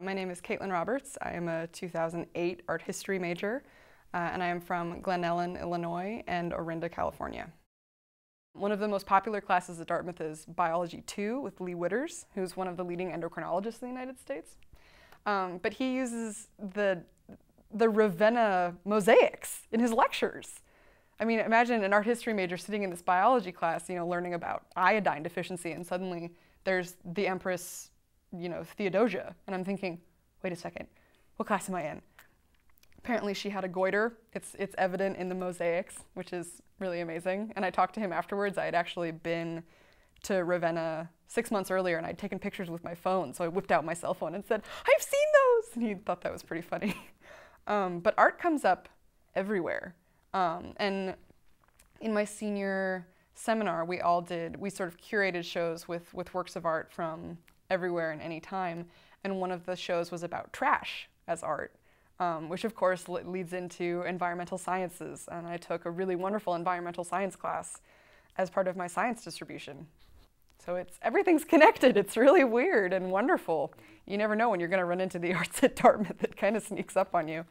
My name is Caitlin Roberts. I am a 2008 art history major, and I am from Glen Ellen, Illinois, and Orinda, California. One of the most popular classes at Dartmouth is Biology 2 with Lee Witters, who's one of the leading endocrinologists in the United States. But he uses the Ravenna mosaics in his lectures. I mean, imagine an art history major sitting in this biology class, learning about iodine deficiency, and suddenly there's the Empress, Theodosia. And I'm thinking, wait a second, what class am I in? Apparently she had a goiter. It's evident in the mosaics, which is really amazing. And I talked to him afterwards. I had actually been to Ravenna 6 months earlier, and I'd taken pictures with my phone. So I whipped out my cell phone and said, "I've seen those!" And he thought that was pretty funny. But art comes up everywhere. And in my senior seminar, we sort of curated shows with works of art from everywhere and any time. And one of the shows was about trash as art, which of course leads into environmental sciences. And I took a really wonderful environmental science class as part of my science distribution. So everything's connected. It's really weird and wonderful. You never know when you're going to run into the arts at Dartmouth. It kind of sneaks up on you.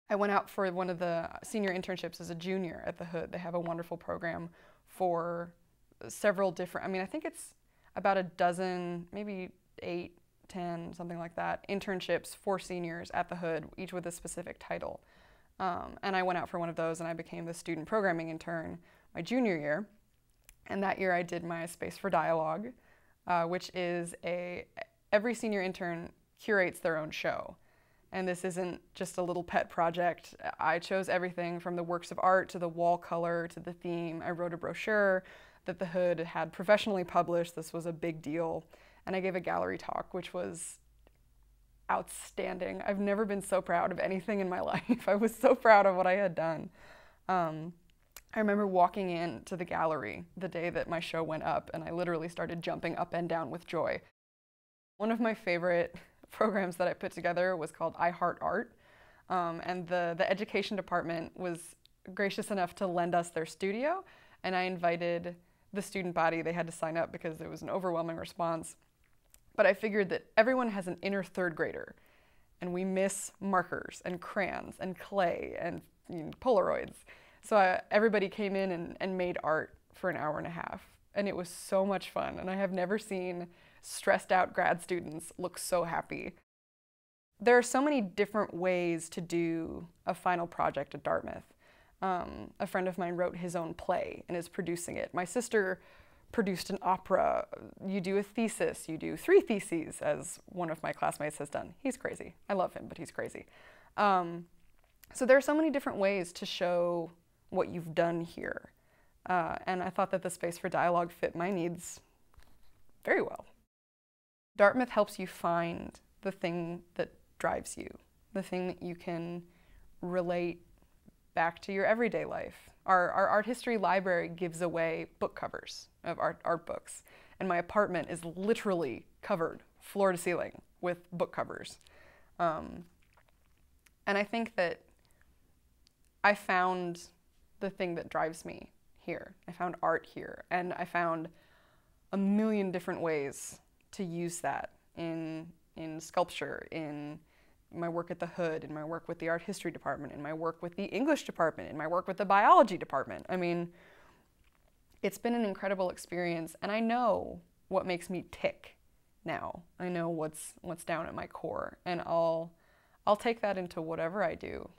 I went out for one of the senior internships as a junior at the Hood. They have a wonderful program for several different, I think it's about a dozen, maybe 8, 10, something like that, internships for seniors at the Hood, each with a specific title. And I went out for one of those, and I became the student programming intern my junior year. And that year I did my Space for Dialogue, which is every senior intern curates their own show. And this isn't just a little pet project. I chose everything from the works of art to the wall color to the theme. I wrote a brochure that the Hood had professionally published. This was a big deal. And I gave a gallery talk, which was outstanding. I've never been so proud of anything in my life. I was so proud of what I had done. I remember walking into the gallery the day that my show went up, and I literally started jumping up and down with joy. One of my favorite programs that I put together was called I Heart Art, and the education department was gracious enough to lend us their studio, and I invited the student body. They had to sign up because there was an overwhelming response. But I figured that everyone has an inner third grader, and we miss markers and crayons and clay and Polaroids. So everybody came in and made art for an hour and a half, and it was so much fun. And I have never seen stressed out grad students look so happy. There are so many different ways to do a final project at Dartmouth. A friend of mine wrote his own play and is producing it. My sister produced an opera. You do a thesis, you do 3 theses, as one of my classmates has done. He's crazy. I love him, but he's crazy. So there are so many different ways to show what you've done here. And I thought that the Space for Dialogue fit my needs very well. Dartmouth helps you find the thing that drives you, the thing that you can relate back to your everyday life. Our art history library gives away book covers of art books, and my apartment is literally covered floor to ceiling with book covers. And I think that I found the thing that drives me here. I found art here, and I found a million different ways to use that in sculpture, in my work at the Hood, in my work with the art history department, in my work with the English department, in my work with the biology department. It's been an incredible experience, and I know what makes me tick now. I know what's down at my core, and I'll take that into whatever I do.